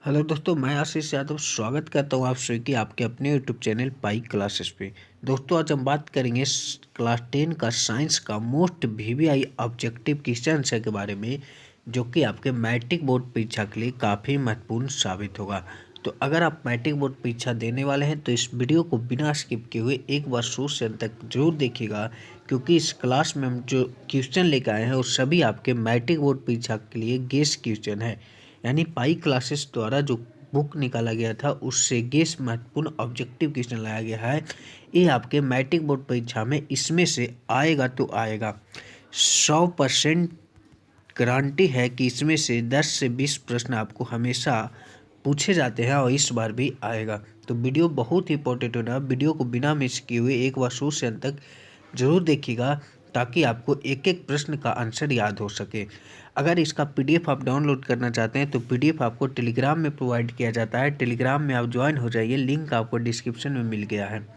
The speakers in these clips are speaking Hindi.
हेलो दोस्तों, मैं आशीष यादव स्वागत करता हूँ आप सभी की आपके अपने यूट्यूब चैनल पाई क्लासेस पे। दोस्तों, आज हम बात करेंगे क्लास 10 का साइंस का most VVI objective question answer के बारे में, जो कि आपके मैट्रिक बोर्ड परीक्षा के लिए काफ़ी महत्वपूर्ण साबित होगा। तो अगर आप मैट्रिक बोर्ड परीक्षा देने वाले हैं तो इस वीडियो को बिना स्किप किए हुए एक बार शुरू से अंत तक जरूर देखिएगा, क्योंकि इस क्लास में हम जो क्वेश्चन लेकर आए हैं वो सभी आपके मैट्रिक बोर्ड परीक्षा के लिए गेस क्वेश्चन है। यानी पाई क्लासेस द्वारा जो बुक निकाला गया था उससे गेस महत्वपूर्ण ऑब्जेक्टिव क्वेश्चन लाया गया है। ये आपके मैट्रिक बोर्ड परीक्षा में इसमें से आएगा तो आएगा। 100% गारंटी है कि इसमें से 10 से 20 प्रश्न आपको हमेशा पूछे जाते हैं और इस बार भी आएगा। तो वीडियो बहुत ही इंपॉर्टेंट होना, वीडियो को बिना मिस किए हुए एक बार शुरू से अंत तक जरूर देखिएगा, ताकि आपको एक एक प्रश्न का आंसर याद हो सके। अगर इसका पीडीएफ आप डाउनलोड करना चाहते हैं तो पीडीएफ आपको टेलीग्राम में प्रोवाइड किया जाता है। टेलीग्राम में आप ज्वाइन हो जाइए, लिंक आपको डिस्क्रिप्शन में मिल गया है।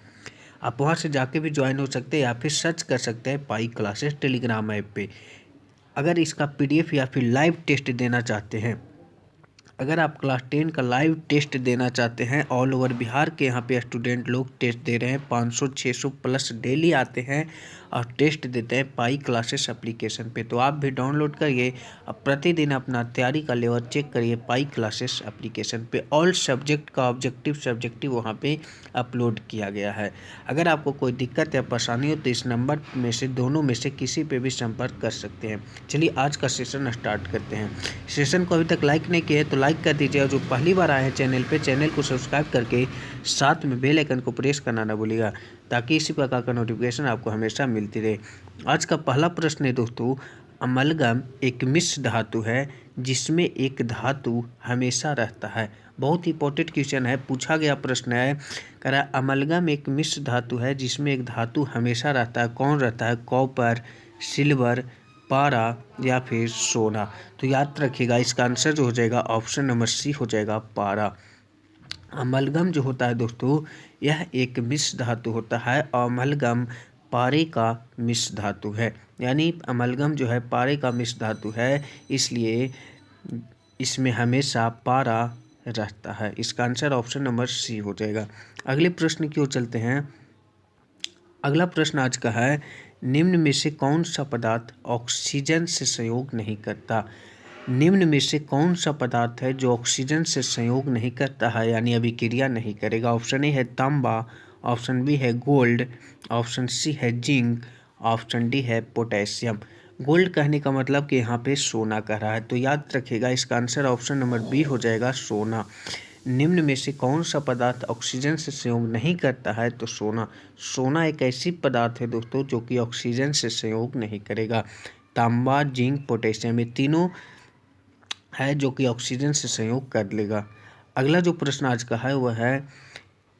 आप वहां से जाके भी ज्वाइन हो सकते हैं या फिर सर्च कर सकते हैं पाई क्लासेस टेलीग्राम ऐप पे। अगर इसका पीडीएफ या फिर लाइव टेस्ट देना चाहते हैं, अगर आप क्लास 10 का लाइव टेस्ट देना चाहते हैं, ऑल ओवर बिहार के यहाँ पे स्टूडेंट लोग टेस्ट दे रहे हैं, 500-600 प्लस डेली आते हैं और टेस्ट देते हैं पाई क्लासेस एप्लीकेशन पे। तो आप भी डाउनलोड करिए, अब प्रतिदिन अपना तैयारी का लेवल चेक करिए पाई क्लासेस एप्लीकेशन पे। ऑल सब्जेक्ट का ऑब्जेक्टिव सब्जेक्टिव वहाँ पे अपलोड किया गया है। अगर आपको कोई दिक्कत या परेशानी हो तो इस नंबर में से दोनों में से किसी पे भी संपर्क कर सकते हैं। चलिए आज का सेशन स्टार्ट करते हैं। सेशन को अभी तक लाइक नहीं किया है तो लाइक कर दीजिए, और जो पहली बार आए हैं चैनल पे, चैनल को सब्सक्राइब करके साथ में बेल आइकन को प्रेस करना ना भूलिएगा, ताकि इसी प्रकार का नोटिफिकेशन आपको हमेशा मिलती रहे। आज का पहला प्रश्न है दोस्तों, अमलगम एक मिश्र धातु है जिसमें एक धातु हमेशा रहता है। बहुत ही इंपॉर्टेंट क्वेश्चन है, पूछा गया प्रश्न है। कह रहा है अमलगम एक मिश्र धातु है जिसमें एक धातु हमेशा रहता है। कौन रहता है? कॉपर, सिल्वर, पारा या फिर सोना। तो याद रखिएगा, इसका आंसर जो हो जाएगा ऑप्शन नंबर सी हो जाएगा, पारा। अमलगम जो होता है दोस्तों, यह एक मिश्र धातु होता है और अमलगम पारे का मिश्र धातु है। यानी अमलगम जो है पारे का मिश्र धातु है, इसलिए इसमें हमेशा पारा रहता है। इसका आंसर ऑप्शन नंबर सी हो जाएगा। अगले प्रश्न की ओर चलते हैं। अगला प्रश्न आज का है, निम्न में से कौन सा पदार्थ ऑक्सीजन से संयोग नहीं करता? निम्न में से कौन सा पदार्थ है जो ऑक्सीजन से संयोग नहीं करता है, यानी अभिक्रिया नहीं करेगा? ऑप्शन ए है तांबा, ऑप्शन बी है गोल्ड, ऑप्शन सी है जिंक, ऑप्शन डी है पोटेशियम। गोल्ड कहने का मतलब कि यहाँ पे सोना कह रहा है, तो याद रखिएगा इसका आंसर ऑप्शन नंबर बी हो जाएगा, सोना। निम्न में से कौन सा पदार्थ ऑक्सीजन से संयोग नहीं करता है? तो सोना। सोना एक ऐसी पदार्थ है दोस्तों जो कि ऑक्सीजन से संयोग नहीं करेगा। तांबा, जिंक, पोटेशियम, ये तीनों है जो कि ऑक्सीजन से संयोग कर लेगा। अगला जो प्रश्न आज का है वह है,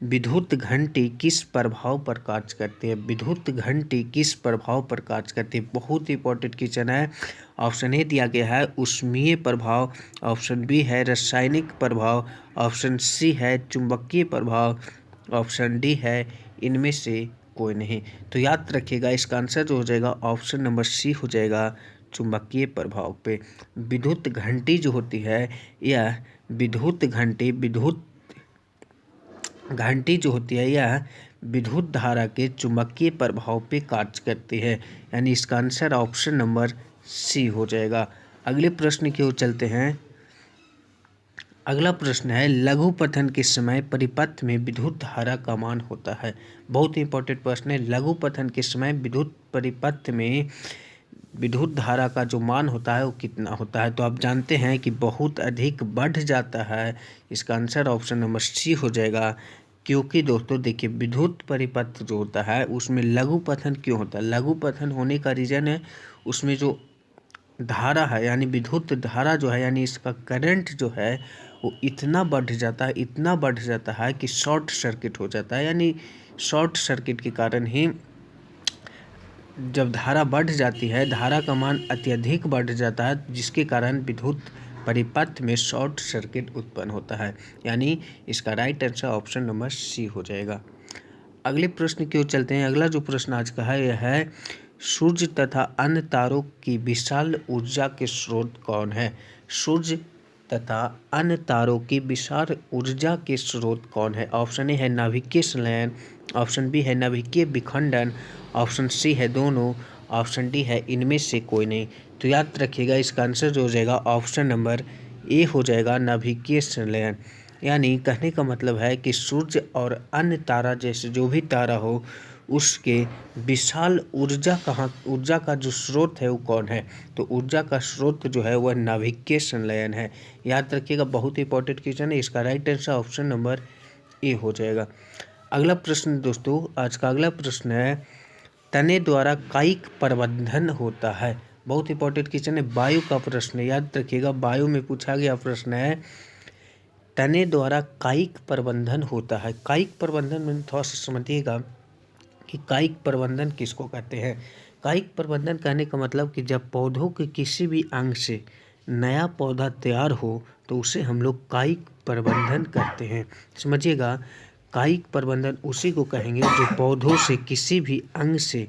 विद्युत घंटी किस प्रभाव पर कार्य करती है? विद्युत घंटी किस प्रभाव पर कार्य करती है? बहुत ही इंपॉर्टेंट क्वेश्चन है। ऑप्शन ए दिया गया है ऊष्मीय प्रभाव, ऑप्शन बी है रासायनिक प्रभाव, ऑप्शन सी है चुंबकीय प्रभाव, ऑप्शन डी है इनमें से कोई नहीं। तो याद रखिएगा इसका आंसर जो हो जाएगा ऑप्शन नंबर सी हो जाएगा, चुंबकीय प्रभाव पे। विद्युत घंटी जो होती है, यह विद्युत घंटी जो होती है यह विद्युत धारा के चुंबकीय प्रभाव पे कार्य करती है। यानी इसका आंसर ऑप्शन नंबर सी हो जाएगा। अगले प्रश्न की ओर चलते हैं। अगला प्रश्न है, लघु पतन के समय परिपथ में विद्युत धारा का मान होता है। बहुत ही इंपॉर्टेंट प्रश्न है। लघु पतन के समय विद्युत परिपथ में विद्युत धारा का जो मान होता है वो कितना होता है? तो आप जानते हैं कि बहुत अधिक बढ़ जाता है। इसका आंसर ऑप्शन नंबर सी हो जाएगा, क्योंकि दोस्तों देखिए विद्युत परिपथ जो होता है उसमें लघु पतन क्यों होता है? लघु पतन होने का रीज़न है उसमें जो धारा है, यानी विद्युत धारा जो है, यानी इसका करंट जो है वो इतना बढ़ जाता है, इतना बढ़ जाता है कि शॉर्ट सर्किट हो जाता है। यानी शॉर्ट सर्किट के कारण ही जब धारा बढ़ जाती है, धारा का मान अत्यधिक बढ़ जाता है, जिसके कारण विद्युत परिपथ में शॉर्ट सर्किट उत्पन्न होता है। यानी इसका right answer option number C हो जाएगा। अगले प्रश्न की ओर चलते हैं। अगला जो प्रश्न आज का है यह है, सूर्य तथा अन्य तारों की विशाल ऊर्जा के स्रोत कौन है? सूर्य तथा अन्य तारों की विशाल ऊर्जा के स्रोत कौन है? ऑप्शन ए है नाभिकीय संलयन, ऑप्शन बी है नाभिकीय विखंडन, ऑप्शन सी है दोनों, ऑप्शन डी है इनमें से कोई नहीं। तो याद रखिएगा इसका आंसर जो हो जाएगा ऑप्शन नंबर ए हो जाएगा, नाभिकीय संलयन। यानी कहने का मतलब है कि सूर्य और अन्य तारा जैसे जो भी तारा हो उसके विशाल ऊर्जा का जो स्रोत है वो कौन है? तो ऊर्जा का स्रोत जो है वह नाभिकीय संलयन है। याद रखिएगा, बहुत इंपॉर्टेंट क्वेश्चन है। इसका राइट आंसर ऑप्शन नंबर ए हो जाएगा। अगला प्रश्न दोस्तों, आज का अगला प्रश्न है, तने द्वारा कायिक प्रबंधन होता है। बहुत इंपॉर्टेंट क्वेश्चन है, वायु का प्रश्न है। याद रखिएगा, वायु में पूछा गया प्रश्न है, तने द्वारा कायिक प्रबंधन होता है। कायिक प्रबंधन में थोड़ा सा समझिएगा कि कायिक प्रबंधन किसको कहते हैं। कायिक प्रबंधन कहने का मतलब कि जब पौधों के किसी भी अंग से नया पौधा तैयार हो तो उसे हम लोग कायिक प्रबंधन कहते हैं। समझिएगा, कायिक प्रबंधन उसी को कहेंगे जो पौधों से किसी भी अंग से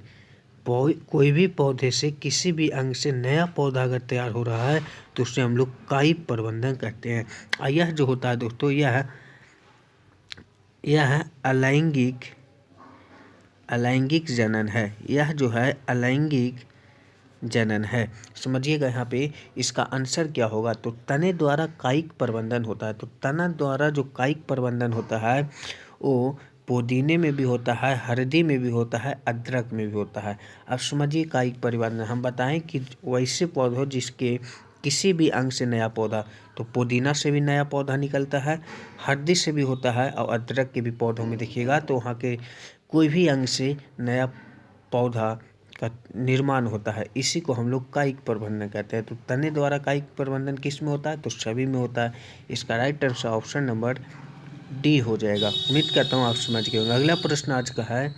कोई भी पौधे से किसी भी अंग से नया पौधा अगर तैयार हो रहा है तो उसे हम लोग कायिक प्रबंधन कहते हैं। और यह जो होता है दोस्तों, यह अलैंगिक जनन है। यह जो है अलैंगिक जनन है। समझिएगा यहाँ पे इसका आंसर क्या होगा। तो तने द्वारा कायिक प्रबंधन होता है। तो तना द्वारा जो कायिक प्रबंधन होता है वो पुदीने में भी होता है, हल्दी में भी होता है, अदरक में भी होता है। अब समझिए कायिक प्रबंधन हम बताएं कि वैसे पौधों जिसके किसी भी अंग से नया पौधा, तो पुदीना से भी नया पौधा निकलता है, हल्दी से भी होता है, और अदरक के भी पौधों में देखिएगा तो वहाँ के कोई भी अंग से नया पौधा का निर्माण होता है। इसी को हम लोग कायिक प्रबंधन कहते हैं। तो तने द्वारा कायिक प्रबंधन किस में होता है? तो सभी में होता है। इसका right answer option number D हो जाएगा। उम्मीद करता हूँ आप समझ गए होंगे। अगला प्रश्न आज का है,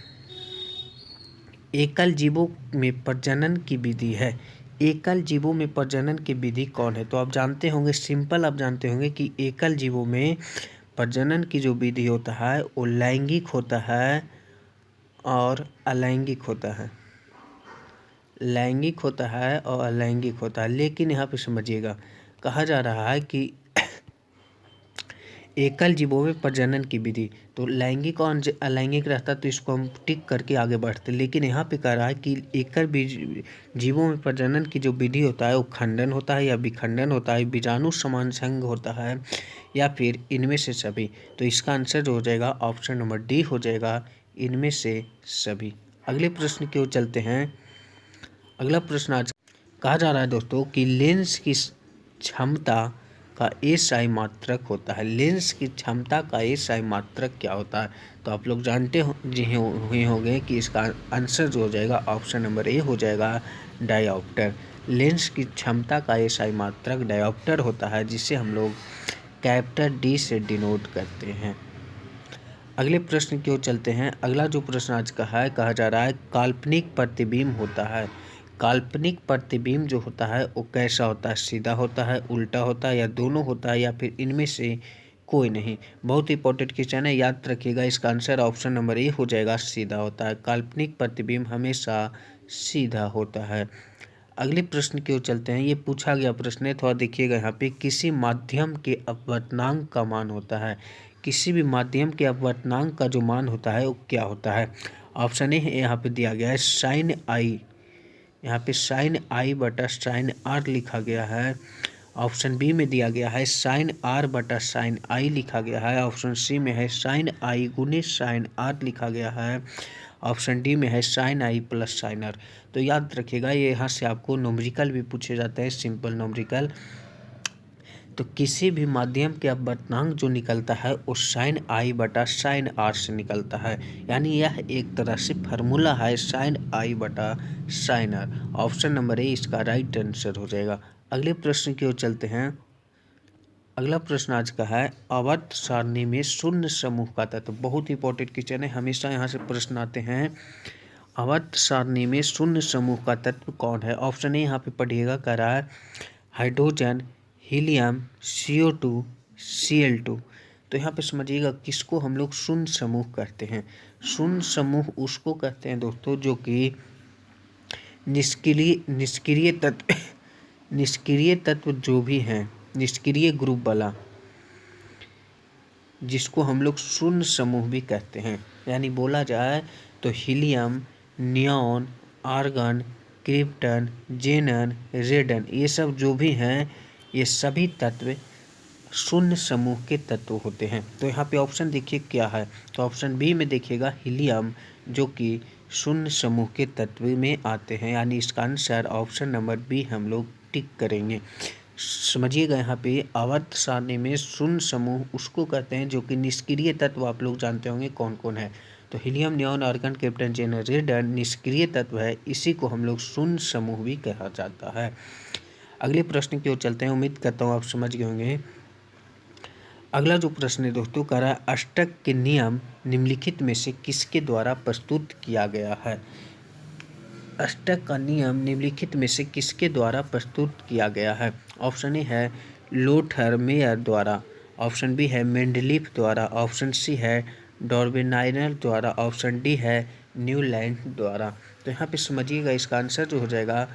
एकल जीवों में प्रजनन की विधि है। एकल जीवों में प्रजनन की विधि कौन है? तो आप जानते होंगे, सिंपल आप जानते होंगे कि एकल जीवों में प्रजनन की जो विधि होता है वो लैंगिक होता है और अलैंगिक होता है। लैंगिक होता है और अलैंगिक होता है। लेकिन यहाँ पे समझिएगा, कहा जा रहा है कि एकल जीवों में प्रजनन की विधि, तो लैंगिक और अलैंगिक रहता तो इसको हम टिक करके आगे बढ़ते। लेकिन यहाँ पे कह रहा है कि एकल जीवों में प्रजनन की जो विधि होता है वो खंडन होता है या विखंडन होता है, बीजाणु समान संघ होता है, या फिर इनमें से सभी। तो इसका आंसर जो हो जाएगा ऑप्शन नंबर डी हो जाएगा, इनमें से सभी। अगले प्रश्न की ओर चलते हैं। अगला प्रश्न आज कहा जा रहा है दोस्तों कि लेंस की क्षमता का एसआई मात्रक होता है। लेंस की क्षमता का एसआई मात्रक क्या होता है? तो आप लोग जानते हुए होंगे कि इसका आंसर जो हो जाएगा ऑप्शन नंबर ए हो जाएगा, डायोप्टर। लेंस की क्षमता का एसआई मात्रक डायोप्टर होता है, जिसे हम लोग कैपिटल डी से डिनोट करते हैं। अगले प्रश्न की ओर चलते हैं। अगला जो प्रश्न आज का है, कहा जा रहा है काल्पनिक प्रतिबिंब होता है। काल्पनिक प्रतिबिंब जो होता है वो कैसा होता है? सीधा होता है, उल्टा होता है, या दोनों होता है, या फिर इनमें से कोई नहीं। बहुत इंपॉर्टेंट क्वेश्चन है, याद रखिएगा। इसका आंसर ऑप्शन नंबर ए हो जाएगा, सीधा होता है। काल्पनिक प्रतिबिंब हमेशा सीधा होता है। अगले प्रश्न की ओर चलते हैं। ये पूछा गया प्रश्न है, थोड़ा देखिएगा यहाँ पे। किसी माध्यम के अपवर्तनांक का मान होता है। किसी भी माध्यम के अपवर्तनांक का जो मान होता है वो क्या होता है? ऑप्शन ए यहाँ पे दिया गया है साइन आई। यहाँ पे साइन आई बटा साइन आर लिखा गया है। ऑप्शन बी में दिया गया है साइन आर बटा साइन आई लिखा गया है। ऑप्शन सी में है साइन आई गुने साइन आर लिखा गया है। ऑप्शन डी में है sine I plus sine R. तो याद रखिएगा, ये यहाँ से आपको न्यूमेरिकल भी पूछे जाते हैं, सिंपल न्यूमेरिकल। तो किसी भी माध्यम के अपवर्तनांक जो निकलता है वो साइन आई बटा साइन आर से निकलता है। यानी यह एक तरह से फार्मूला है, साइन आई बटा sine R. Option number A इसका राइट आंसर हो जाएगा। अगले प्रश्न की ओर चलते हैं। अगला प्रश्न आज का है, आवर्त सारणी में शून्य समूह का तत्व। बहुत इंपॉर्टेंट क्वेश्चन है, हमेशा यहाँ से प्रश्न आते हैं। आवर्त सारणी में शून्य समूह का तत्व कौन है? ऑप्शन ए यहाँ पे पढ़िएगा, कह रहा है हाइड्रोजन, हीलियम, CO2, Cl2। तो यहाँ पे समझिएगा किसको हम लोग शून्य समूह कहते हैं। शून्य समूह उसको कहते हैं दोस्तों जो कि निष्क्रिय तत्व जो भी हैं, निष्क्रिय ग्रुप वाला, जिसको हम लोग शून्य समूह भी कहते हैं। यानी बोला जाए तो हीलियम, नियॉन, आर्गन, क्रिप्टन, जेनन, रेडन, ये सब जो भी हैं ये सभी तत्व शून्य समूह के तत्व होते हैं। तो यहाँ पे ऑप्शन देखिए क्या है, तो ऑप्शन बी में देखिएगा हीलियम, जो कि शून्य समूह के तत्व में आते हैं। यानी इसका आंसर ऑप्शन नंबर बी हम लोग टिक करेंगे। समझिएगा यहाँ पे आवर्त सारणी में शून्य समूह उसको कहते हैं जो कि निष्क्रिय तत्व, आप लोग जानते होंगे कौन कौन है। तो हीलियम, नियॉन, आर्गन, क्रिप्टन, जेनन, रेडन निष्क्रिय तत्व है, इसी को हम लोग शून्य समूह भी कहा जाता है। अगले प्रश्न की ओर चलते हैं, उम्मीद करता हूँ आप समझ गए होंगे। अगला जो प्रश्न है दोस्तों, कह रहा है अष्टक के नियम निम्नलिखित में से किसके द्वारा प्रस्तुत किया गया है। अष्टक का नियम निम्नलिखित में से किसके द्वारा प्रस्तुत किया गया है। ऑप्शन ए है लोथर मेयर द्वारा, ऑप्शन बी है मेंडलीफ द्वारा, ऑप्शन सी है डॉर्बेनाइनर द्वारा, ऑप्शन डी है न्यूलैंड द्वारा। तो यहाँ पे समझिएगा इसका आंसर जो हो जाएगा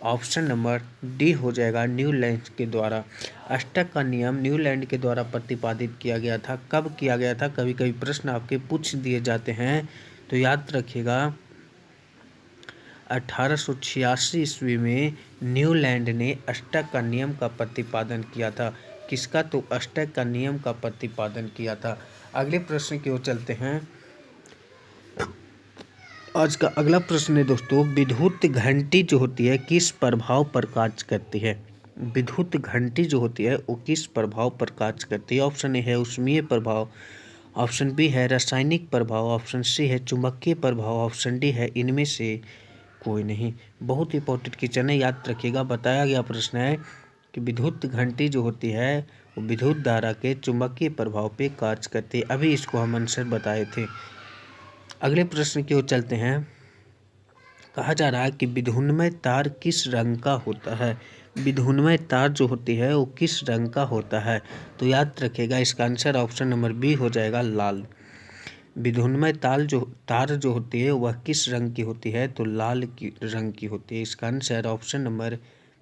ऑप्शन नंबर डी हो जाएगा, न्यूलैंड के द्वारा। अष्टक का नियम न्यूलैंड के द्वारा प्रतिपादित किया गया था। कब किया गया था, कभी कभी प्रश्न आपके पूछ दिए जाते हैं, तो याद रखिएगा 1886 ईस्वी में न्यूलैंड ने अष्टक का नियम का प्रतिपादन किया था। किसका, तो अष्टक का नियम का प्रतिपादन किया था। अगले प्रश्न की ओर चलते हैं। आज का अगला प्रश्न है दोस्तों, विद्युत घंटी जो होती है किस प्रभाव पर कार्य करती है। विद्युत घंटी जो होती है वो किस प्रभाव पर कार्य करती है। ऑप्शन ए है ऊष्मीय प्रभाव, ऑप्शन बी है रासायनिक प्रभाव, ऑप्शन सी है चुंबकीय प्रभाव, ऑप्शन डी है इनमें से कोई नहीं। बहुत इंपॉर्टेंट क्वेश्चन है, याद रखिएगा। बताया गया प्रश्न है कि विद्युत घंटी जो होती है वो विद्युत धारा के चुंबकीय प्रभाव पे कार्य करती है। अभी इसको हम आंसर बताए थे। अगले प्रश्न की ओर चलते हैं। कहा जा रहा है कि विद्युन्मय तार किस रंग का होता है। विद्युन्मय तार जो होती है वो किस रंग का होता है, तो याद रखिएगा इसका आंसर ऑप्शन नंबर बी हो जाएगा, लाल। विद्युन्मय तार जो होती है वह किस रंग की होती है, तो लाल की रंग की होती है। इसका आंसर ऑप्शन नंबर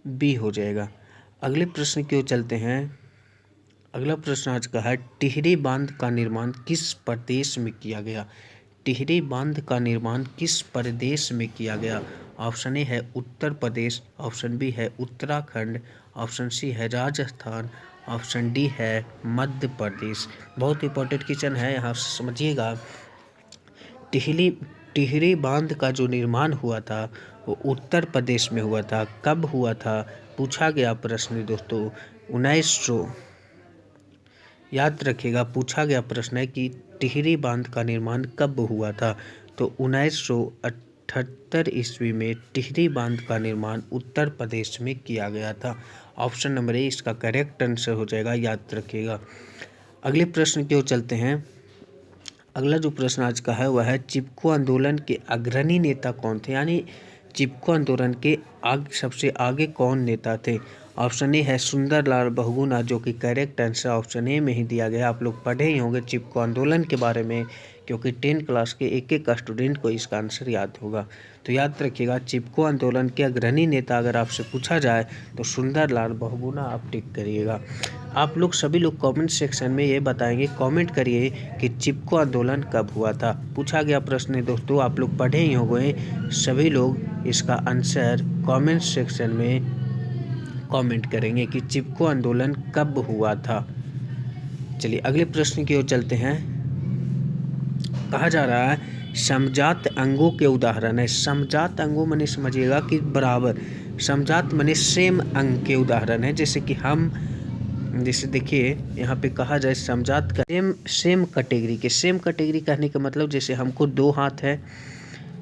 बी हो जाएगा। अगले प्रश्न की ओर चलते हैं। अगला प्रश्न आज का है टिहरी बांध का निर्माण किस प्रदेश में किया गया। टिहरी बांध का निर्माण किस प्रदेश में किया गया। ऑप्शन ए है उत्तर प्रदेश, ऑप्शन बी है उत्तराखंड, ऑप्शन सी है राजस्थान, ऑप्शन डी है मध्य प्रदेश। बहुत इंपॉर्टेंट क्वेश्चन है, यहाँ समझिएगा। टिहरी बांध का जो निर्माण हुआ था वो उत्तर प्रदेश में हुआ था। कब हुआ था, पूछा गया प्रश्न दोस्तों 1900, याद रखिएगा पूछा गया प्रश्न है कि टिहरी बांध का निर्माण कब हुआ था, तो 1978 ईस्वी में टिहरी बांध का निर्माण उत्तर प्रदेश में किया गया था। ऑप्शन नंबर ए इसका करेक्ट आंसर हो जाएगा, याद रखिएगा। अगले प्रश्न की ओर चलते हैं। अगला जो प्रश्न आज का है वह है चिपको आंदोलन के अग्रणी नेता कौन थे। यानी चिपको आंदोलन के सबसे आगे कौन नेता थे। ऑप्शन ए है सुंदरलाल बहुगुणा, जो कि करेक्ट आंसर ऑप्शन ए में ही दिया गया। आप लोग पढ़े ही होंगे चिपको आंदोलन के बारे में, क्योंकि 10 क्लास के एक एक स्टूडेंट को इसका आंसर याद होगा। तो याद रखिएगा चिपको आंदोलन के अग्रणी नेता अगर आपसे पूछा जाए तो सुंदरलाल बहुगुणा आप टिक करिएगा। आप लोग सभी लोग कमेंट सेक्शन में ये बताएंगे, कमेंट करिए कि चिपको आंदोलन कब हुआ था। पूछा गया प्रश्न है दोस्तों, आप लोग पढ़े ही होंगे। सभी लोग इसका आंसर कमेंट सेक्शन में कमेंट करेंगे कि चिपको आंदोलन कब हुआ था। चलिए अगले प्रश्न की ओर चलते हैं। कहा जा रहा है समजात अंगों के उदाहरण है। समजात अंगों माने समझिएगा कि बराबर, समजात माने सेम अंग के उदाहरण है। जैसे कि हम, जैसे देखिए यहाँ पे कहा जाए समजात का सेम कैटेगरी के। सेम कैटेगरी कहने का मतलब जैसे हमको 2 हाथ है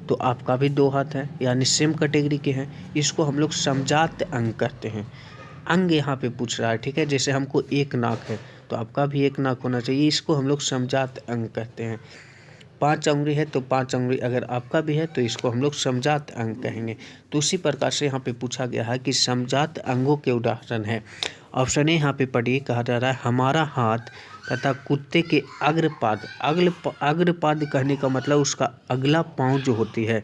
तो आपका भी 2 हाथ है, यानी सेम कैटेगरी के हैं। इसको हम लोग समजात अंग कहते हैं। अंग यहाँ पे पूछ रहा है, ठीक है। जैसे हमको 1 नाक है तो आपका भी 1 नाक होना चाहिए, इसको हम लोग समजात अंग कहते हैं। 5 उंगली है तो 5 उंगली अगर आपका भी है तो इसको हम लोग समजात अंग कहेंगे। तो उसी प्रकार से यहाँ पे पूछा गया है कि समजात अंगों के उदाहरण है। ऑप्शन ए यहाँ पे पढ़िए, कहा जा रहा है हमारा हाथ तथा कुत्ते के अग्रपाद। अग्रपाद कहने का मतलब उसका अगला पाँव जो होती है,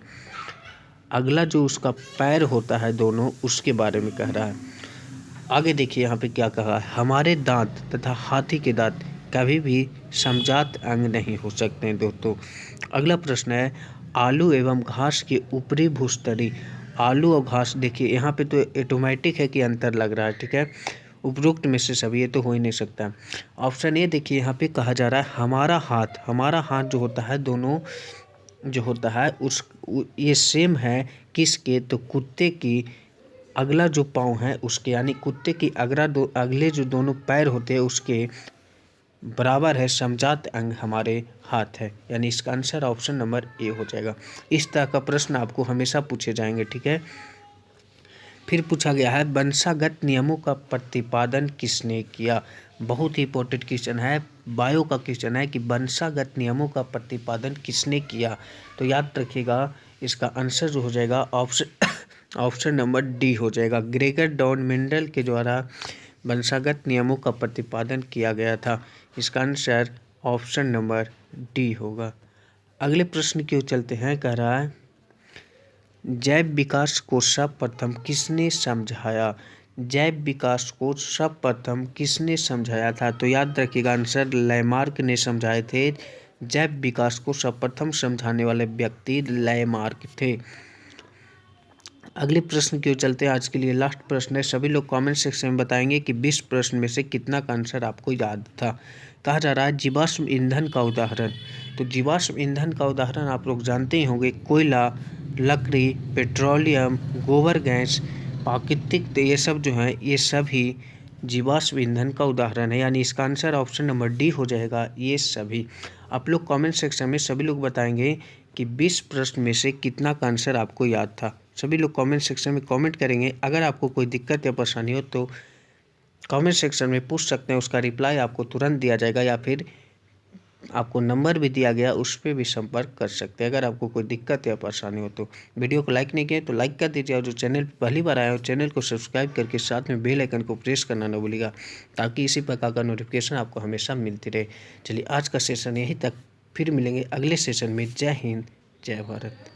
अगला जो उसका पैर होता है दोनों, उसके बारे में कह रहा है। आगे देखिए यहाँ पे क्या कहा है, हमारे दांत तथा हाथी के दांत कभी भी समजात अंग नहीं हो सकते हैं दोस्तों। अगला प्रश्न है, आलू एवं घास की ऊपरी भूस्तरी, आलू और घास, देखिए यहाँ पे तो ऑटोमेटिक है कि अंतर लग रहा है, ठीक है, उपरोक्त में से सभी, ये तो हो ही नहीं सकता। ऑप्शन ए देखिए यहाँ पे कहा जा रहा है, हमारा हाथ जो होता है, दोनों जो होता है ये सेम है किसके, तो कुत्ते की अगला जो पाँव है उसके, यानी कुत्ते की अगले जो दोनों पैर होते हैं उसके बराबर है समजात अंग हमारे हाथ है, यानी इसका आंसर ऑप्शन नंबर ए हो जाएगा। इस तरह का प्रश्न आपको हमेशा पूछे जाएंगे, ठीक है। फिर पूछा गया है, वंशागत नियमों का प्रतिपादन किसने किया। बहुत ही इंपॉर्टेंट क्वेश्चन है, बायो का क्वेश्चन है कि वंशागत नियमों का प्रतिपादन किसने किया। तो याद रखिएगा इसका आंसर जो हो जाएगा ऑप्शन नंबर डी हो जाएगा। ग्रेगर डॉन मेंडल के द्वारा वंशागत नियमों का प्रतिपादन किया गया था। इसका आंसर ऑप्शन नंबर डी होगा। अगले प्रश्न की ओर चलते हैं। कह रहा है, जैव विकास को सर्वप्रथम किसने समझाया। जैव विकास को सर्वप्रथम किसने समझाया था। तो याद रखिएगा आंसर लैमार्क ने समझाए थे। जैव विकास को सर्वप्रथम समझाने वाले व्यक्ति लैमार्क थे। अगले प्रश्न की ओर चलते हैं। आज के लिए लास्ट प्रश्न है। सभी लोग कमेंट सेक्शन में बताएंगे कि 20 प्रश्न में से कितना का आंसर आपको याद था। कहा जा रहा है, जीवाश्म ईंधन का उदाहरण। तो जीवाश्म ईंधन का उदाहरण आप लोग जानते ही होंगे, कोयला, लकड़ी, पेट्रोलियम, गोबर गैस, प्राकृतिक, ये सब जो है ये सभी जीवाश्म ईंधन का उदाहरण है, यानी इसका आंसर ऑप्शन नंबर डी हो जाएगा, ये सभी। आप लोग कमेंट सेक्शन में सभी लोग बताएंगे कि 20 प्रश्न में से कितना का आंसर आपको याद था। सभी लोग कमेंट सेक्शन में कमेंट करेंगे। अगर आपको कोई दिक्कत या परेशानी हो तो कमेंट सेक्शन में पूछ सकते हैं, उसका रिप्लाई आपको तुरंत दिया जाएगा, या फिर आपको नंबर भी दिया गया उस पर भी संपर्क कर सकते हैं अगर आपको कोई दिक्कत या परेशानी हो तो। वीडियो को लाइक नहीं किए तो लाइक कर दीजिए, और जो चैनल पर पहली बार आया हो चैनल को सब्सक्राइब करके साथ में बेल आइकन को प्रेस करना न भूलिएगा, ताकि इसी प्रकार का नोटिफिकेशन आपको हमेशा मिलती रहे। चलिए आज का सेशन यहीं तक, फिर मिलेंगे अगले सेशन में। जय हिंद, जय भारत।